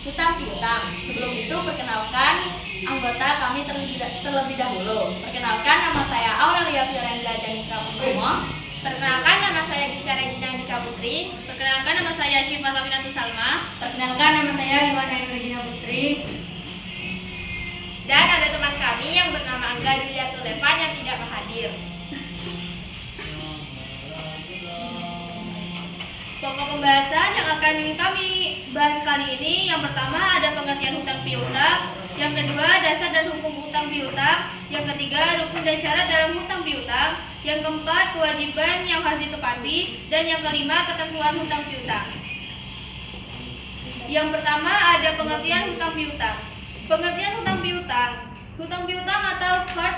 hutang piutang. Sebelum itu perkenalkan anggota kami terlebih dahulu. Perkenalkan, nama saya Aurelia Fiorenza Janika Purnomo. Perkenalkan, nama saya Rizka Regina Andika Putri. Perkenalkan, nama saya Syifa Safinatu Salma. Perkenalkan, nama saya Iwan Regina Putri. Dan ada teman kami yang bernama Angga Dwiyatul Levan yang tidak hadir. Pokok pembahasan yang akan kami bahas kali ini, yang pertama ada pengertian hutang piutang, yang kedua dasar dan hukum hutang piutang, yang ketiga rukun dan syarat dalam hutang piutang, yang keempat kewajiban yang harus ditepati, dan yang kelima ketentuan hutang piutang. Yang pertama ada pengertian hutang piutang. Pengertian hutang piutang. Hutang piutang atau qard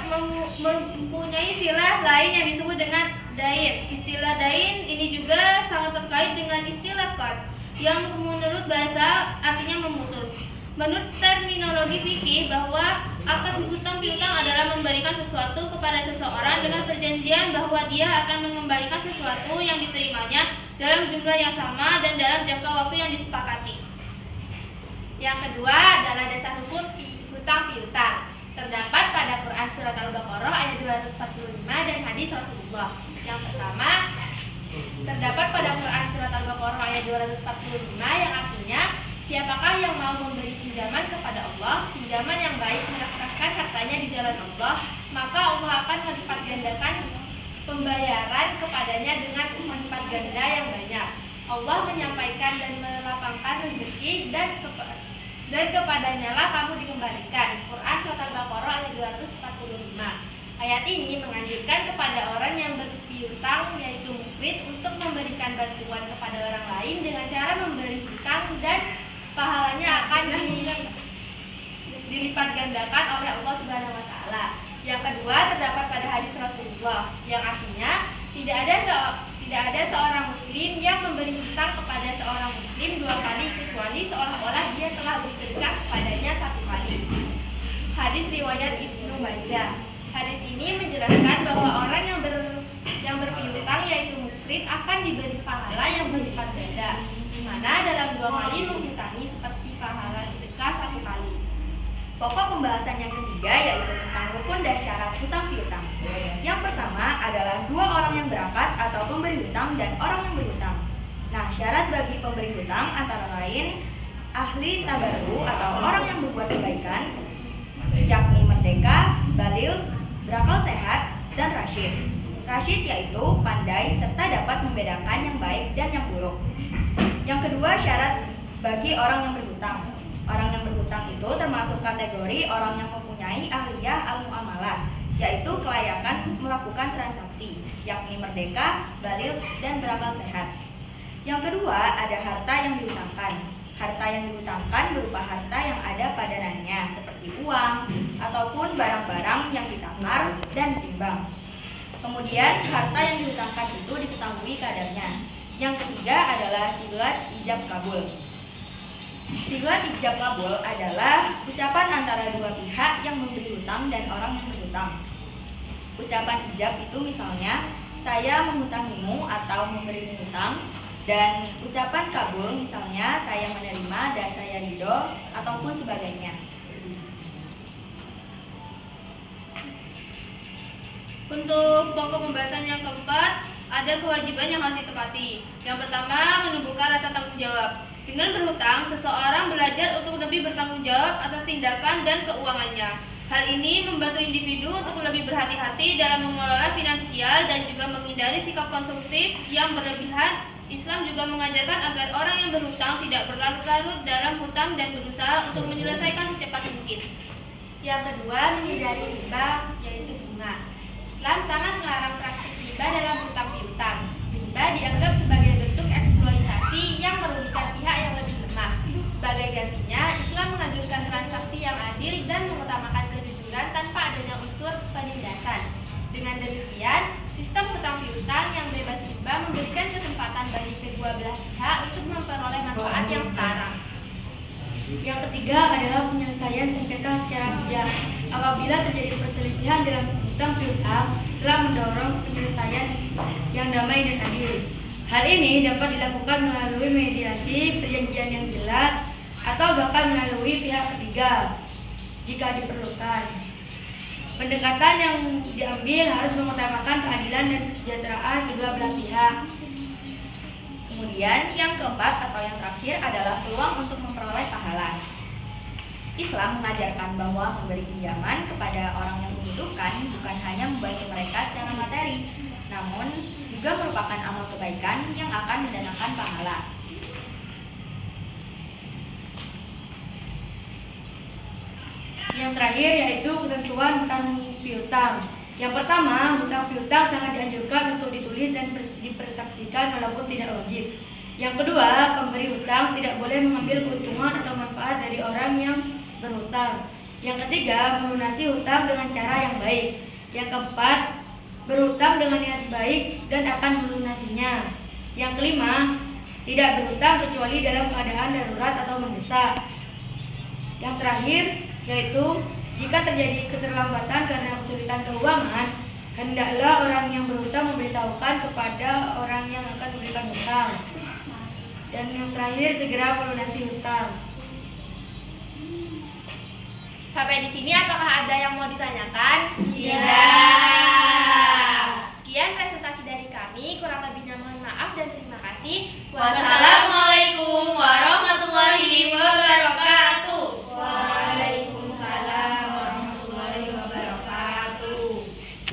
mempunyai istilah lain yang disebut dengan dain. Istilah dain ini juga sangat terkait dengan istilah qard yang menurut bahasa artinya memutus. Menurut terminologi fikih bahwa akad hutang piutang adalah memberikan sesuatu kepada seseorang dengan perjanjian bahwa dia akan mengembalikan sesuatu yang diterimanya dalam jumlah yang sama dan dalam jangka waktu yang disepakati. Yang kedua adalah dasar hukum hutang piutang. Terdapat pada Quran Surat Al-Baqarah ayat 245 dan hadis Rasulullah. Yang pertama, terdapat pada Quran Surat Al-Baqarah ayat 245 yang artinya, siapakah yang mau memberi pinjaman kepada Allah, pinjaman yang baik menyerahkan hartanya di jalan Allah, maka Allah akan melipat gandakan pembayaran kepadanya dengan melipat ganda yang banyak. Allah menyampaikan dan melapangkan rezeki dan kepadanya lah kamu dikembalikan. Quran Surat Al-Baqarah ayat 245. Ayat ini menganjurkan kepada orang yang berpiutang yaitu mukrid untuk memberikan bantuan kepada orang lain dengan cara memberi hutang dan pahalanya akan dilipat gandakan oleh Allah Subhanahu wa taala. Yang kedua terdapat pada hadis Rasulullah yang artinya tidak ada seorang muslim yang memberi hutang kepada seorang muslim dua kali kecuali seolah-olah dia telah bersedekah kepadanya satu kali. Hadis riwayat Ibnu Majah. Hadis ini menjelaskan bahwa orang yang berpiutang yaitu mukrid akan diberi pahala yang berlipat ganda, di mana dalam dua kali menghutangi seperti pahala sedekah satu kali. Pokok pembahasan yang ketiga yaitu tentang rukun dan syarat hutang piutang. Yang pertama adalah dua orang yang berangkat atau pemberi hutang dan orang yang berhutang. Nah, syarat bagi pemberi hutang antara lain ahli tabarru atau orang yang berbuat kebaikan, yakni merdeka, balil, berakal sehat, dan rasyid. Rasyid yaitu pandai serta dapat membedakan yang baik dan yang buruk. Yang kedua, syarat bagi orang yang berhutang. Orang yang berhutang itu termasuk kategori orang yang mempunyai ahliyah al-muamalah, yaitu kelayakan melakukan transaksi, yakni merdeka, balil, dan berakal sehat. Yang kedua, ada harta yang dihutangkan. Harta yang dihutangkan berupa harta yang ada pada dananya, seperti uang, ataupun barang-barang yang ditakar dan ditimbang. Kemudian, harta yang dihutangkan itu diketahui kadarnya. Yang ketiga adalah siglat ijab kabul. Siglat ijab kabul adalah ucapan antara dua pihak yang memberi hutang dan orang yang berhutang. Ucapan ijab itu misalnya, saya menghutangimu atau memberimu hutang, dan ucapan kabul misalnya, saya menerima dan saya ridho, ataupun sebagainya. Untuk pokok pembahasan yang keempat, ada kewajiban yang harus ditepati. Yang pertama, menumbuhkan rasa tanggung jawab. Dengan berhutang, seseorang belajar untuk lebih bertanggung jawab atas tindakan dan keuangannya. Hal ini membantu individu untuk lebih berhati-hati dalam mengelola finansial dan juga menghindari sikap konsumtif yang berlebihan. Islam juga mengajarkan agar orang yang berhutang tidak berlarut-larut dalam hutang dan berusaha untuk menyelesaikan secepat mungkin. Yang kedua, menghindari riba, yaitu bunga. Islam sangat melarang praktik riba dalam hutang piutang. Riba dianggap sebagai bentuk eksploitasi yang merugikan pihak yang lebih lemah. Sebagai gantinya, Islam menganjurkan transaksi yang adil dan mengutamakan kejujuran tanpa adanya unsur penindasan. Dengan demikian, sistem hutang piutang yang bebas riba memberikan kesempatan bagi kedua belah pihak untuk memperoleh manfaat yang setara. Yang ketiga adalah penyelesaian sengketa secara bijak. Apabila terjadi perselisihan dalam hutang piutang, setelah mendorong penyelesaian yang damai dan adil. Hal ini dapat dilakukan melalui mediasi, perjanjian yang jelas, atau bahkan melalui pihak ketiga jika diperlukan. Pendekatan yang diambil harus mengutamakan keadilan dan kesejahteraan kedua belah pihak. Kemudian yang keempat atau yang terakhir adalah peluang untuk memperoleh pahala. Islam mengajarkan bahwa memberi pinjaman kepada orang yang membutuhkan bukan hanya membantu mereka secara materi, namun juga merupakan amal kebaikan yang akan mendatangkan pahala. Yang terakhir yaitu ketentuan hutang piutang. Yang pertama, hutang piutang sangat dianjurkan untuk ditulis dan dipersaksikan walaupun tidak wajib. Yang kedua, pemberi hutang tidak boleh mengambil keuntungan atau manfaat dari orang yang berhutang. Yang ketiga, melunasi hutang dengan cara yang baik. Yang keempat, berhutang dengan niat baik dan akan melunasinya. Yang kelima, tidak berhutang kecuali dalam keadaan darurat atau mendesak. Yang terakhir, yaitu jika terjadi keterlambatan karena kesulitan keuangan, hendaklah orang yang berhutang memberitahukan kepada orang yang akan memberikan hutang. Dan yang terakhir, segera melunasi hutang. Sampai di sini apakah ada yang mau ditanyakan? Tidak. Sekian presentasi dari kami, kurang lebihnya mohon maaf dan terima kasih. Wassalamualaikum